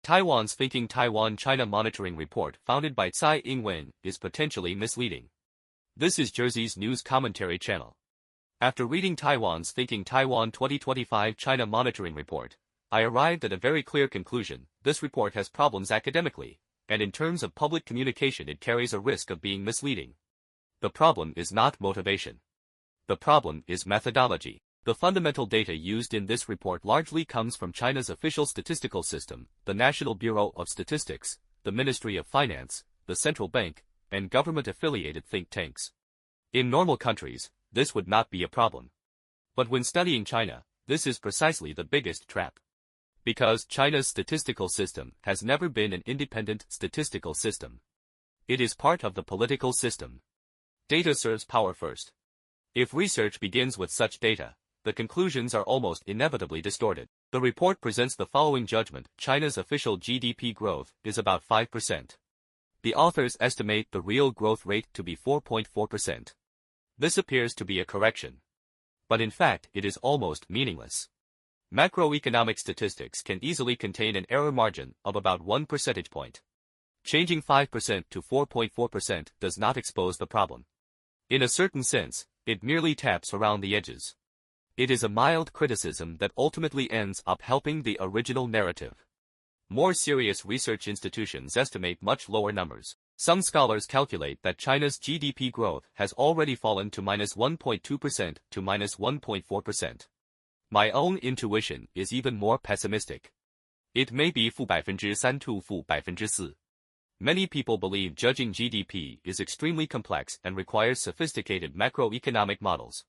Taiwan's Thinking Taiwan China Monitoring Report founded by Tsai Ing-wen is potentially misleading. This is Jersey's news commentary channel. After reading Taiwan's Thinking Taiwan 2025 China Monitoring Report, I arrived at a very clear conclusion: this report has problems academically, and in terms of public communication it carries a risk of being misleading. The problem is not motivation. The problem is methodology. The fundamental data used in this report largely comes from China's official statistical system, the National Bureau of Statistics, the Ministry of Finance, the central bank, and government-affiliated think tanks. In normal countries, this would not be a problem. But when studying China, this is precisely the biggest trap. Because China's statistical system has never been an independent statistical system. It is part of the political system. Data serves power first. If research begins with such data, the conclusions are almost inevitably distorted. The report presents the following judgment: China's official GDP growth is about 5%. The authors estimate the real growth rate to be 4.4%. This appears to be a correction. But in fact it is almost meaningless. Macroeconomic statistics can easily contain an error margin of about 1 percentage point. Changing 5% to 4.4% does not expose the problem. In a certain sense, it merely taps around the edges. It is a mild criticism that ultimately ends up helping the original narrative. More serious research institutions estimate much lower numbers. Some scholars calculate that China's GDP growth has already fallen to -1.2% to -1.4%. My own intuition is even more pessimistic. It may be -3% to -4%. Many people believe judging GDP is extremely complex and requires sophisticated macroeconomic models.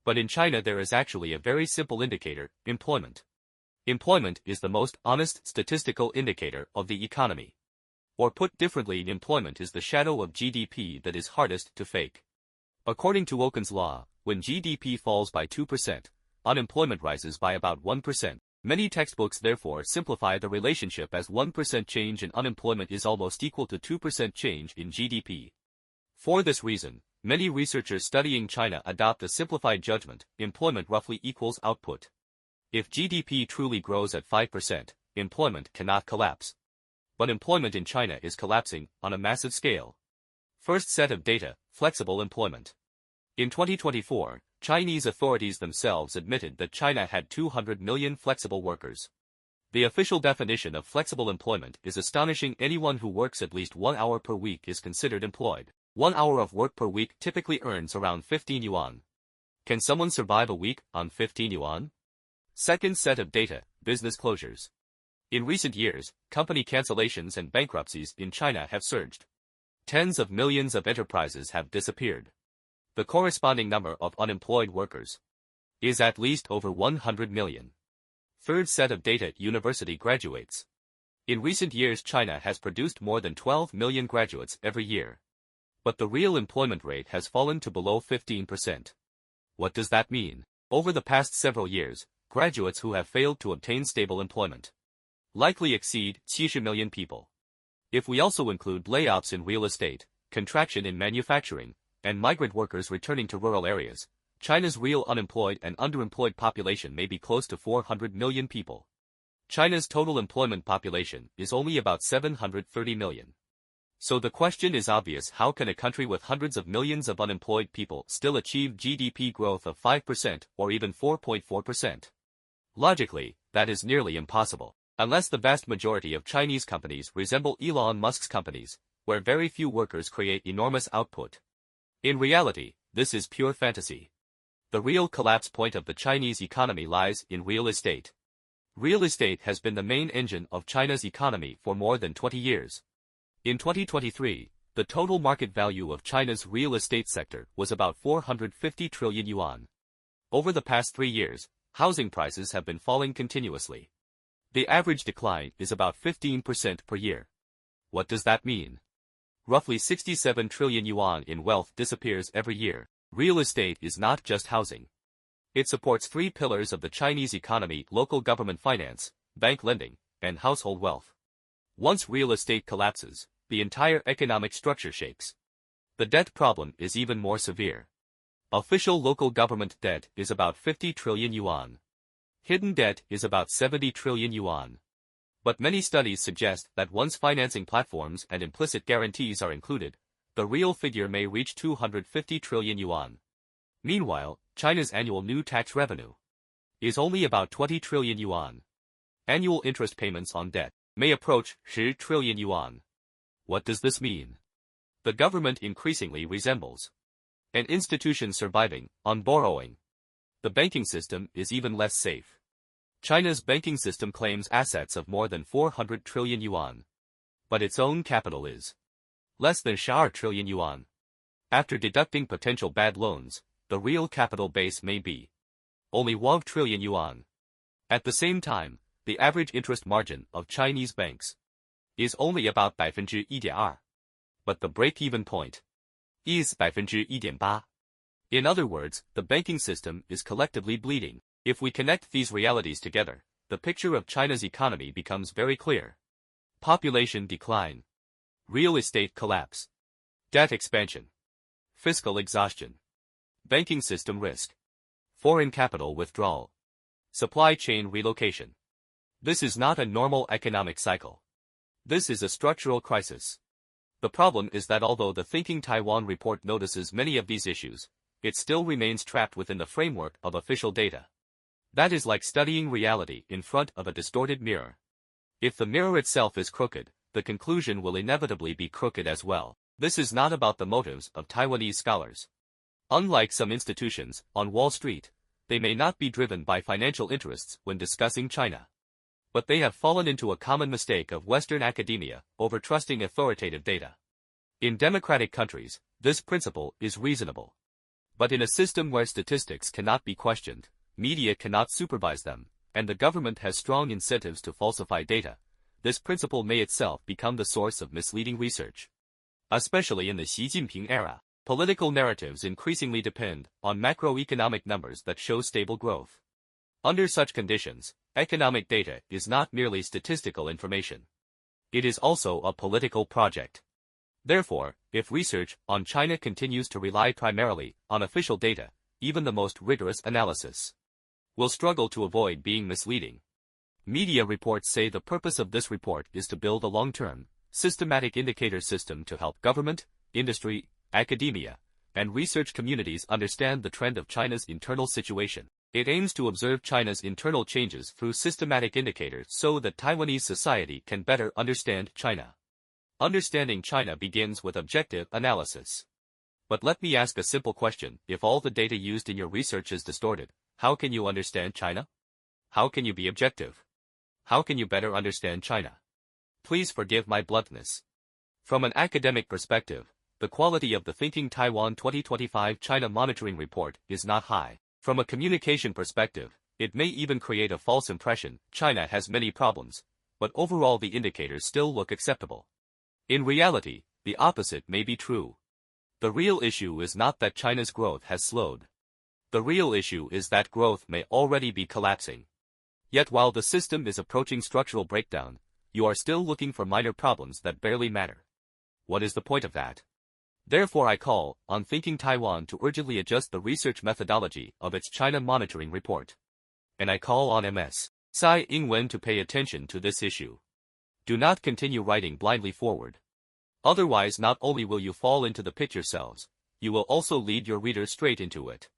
But in China there is actually a very simple indicator: employment. Employment is the most honest statistical indicator of the economy. Or put differently, employment is the shadow of GDP that is hardest to fake. According to Okun's law, when GDP falls by 2%, unemployment rises by about 1%. Many textbooks therefore simplify the relationship as 1% change in unemployment is almost equal to 2% change in GDP. For this reason, many researchers studying China adopt a simplified judgment: employment roughly equals output. If GDP truly grows at 5%, employment cannot collapse. But employment in China is collapsing on a massive scale. First set of data: flexible employment. In 2024, Chinese authorities themselves admitted that China had 200 million flexible workers. The official definition of flexible employment is astonishing: anyone who works at least 1 hour per week is considered employed. 1 hour of work per week typically earns around 15 yuan. Can someone survive a week on 15 yuan? Second set of data: business closures. In recent years, company cancellations and bankruptcies in China have surged. Tens of millions of enterprises have disappeared. The corresponding number of unemployed workers is at least over 100 million. Third set of data: university graduates. In recent years China has produced more than 12 million graduates every year. But the real employment rate has fallen to below 15%. What does that mean? Over the past several years, graduates who have failed to obtain stable employment likely exceed 70 million people. If we also include layoffs in real estate, contraction in manufacturing, and migrant workers returning to rural areas, China's real unemployed and underemployed population may be close to 400 million people. China's total employment population is only about 730 million. So the question is obvious: how can a country with hundreds of millions of unemployed people still achieve GDP growth of 5% or even 4.4%? Logically, that is nearly impossible. Unless the vast majority of Chinese companies resemble Elon Musk's companies, where very few workers create enormous output. In reality, this is pure fantasy. The real collapse point of the Chinese economy lies in real estate. Real estate has been the main engine of China's economy for more than 20 years. In 2023, the total market value of China's real estate sector was about 450 trillion yuan. Over the past 3 years, housing prices have been falling continuously. The average decline is about 15% per year. What does that mean? Roughly 67 trillion yuan in wealth disappears every year. Real estate is not just housing. It supports 3 pillars of the Chinese economy: local government finance, bank lending, and household wealth. Once real estate collapses, the entire economic structure shakes. The debt problem is even more severe. Official local government debt is about 50 trillion yuan. Hidden debt is about 70 trillion yuan. But many studies suggest that once financing platforms and implicit guarantees are included, the real figure may reach 250 trillion yuan. Meanwhile, China's annual new tax revenue is only about 20 trillion yuan. Annual interest payments on debt may approach 10 trillion yuan. What does this mean? The government increasingly resembles an institution surviving on borrowing. The banking system is even less safe. China's banking system claims assets of more than 400 trillion yuan. But its own capital is less than 12 trillion yuan. After deducting potential bad loans, the real capital base may be only 1 trillion yuan. At the same time, the average interest margin of Chinese banks is only about 1.2%. But the break-even point is 1.8%. In other words, the banking system is collectively bleeding. If we connect these realities together, the picture of China's economy becomes very clear. Population decline, real estate collapse, debt expansion, fiscal exhaustion, banking system risk, foreign capital withdrawal, supply chain relocation. This is not a normal economic cycle. This is a structural crisis. The problem is that although the Thinking Taiwan report notices many of these issues, it still remains trapped within the framework of official data. That is like studying reality in front of a distorted mirror. If the mirror itself is crooked, the conclusion will inevitably be crooked as well. This is not about the motives of Taiwanese scholars. Unlike some institutions on Wall Street, they may not be driven by financial interests when discussing China. But they have fallen into a common mistake of Western academia over trusting authoritative data. In democratic countries, this principle is reasonable. But in a system where statistics cannot be questioned, media cannot supervise them, and the government has strong incentives to falsify data, this principle may itself become the source of misleading research. Especially in the Xi Jinping era, political narratives increasingly depend on macroeconomic numbers that show stable growth. Under such conditions, economic data is not merely statistical information. It is also a political project. Therefore, if research on China continues to rely primarily on official data, even the most rigorous analysis will struggle to avoid being misleading. Media reports say the purpose of this report is to build a long-term, systematic indicator system to help government, industry, academia, and research communities understand the trend of China's internal situation. It aims to observe China's internal changes through systematic indicators so that Taiwanese society can better understand China. Understanding China begins with objective analysis. But let me ask a simple question: if all the data used in your research is distorted, how can you understand China? How can you be objective? How can you better understand China? Please forgive my bluntness. From an academic perspective, the quality of the Thinking Taiwan 2025 China Monitoring Report is not high. From a communication perspective, it may even create a false impression. China has many problems, but overall the indicators still look acceptable. In reality, the opposite may be true. The real issue is not that China's growth has slowed. The real issue is that growth may already be collapsing. Yet while the system is approaching structural breakdown, you are still looking for minor problems that barely matter. What is the point of that? Therefore I call on Thinking Taiwan to urgently adjust the research methodology of its China Monitoring Report. And I call on Ms. Tsai Ing-wen to pay attention to this issue. Do not continue writing blindly forward. Otherwise not only will you fall into the pit yourselves, you will also lead your readers straight into it.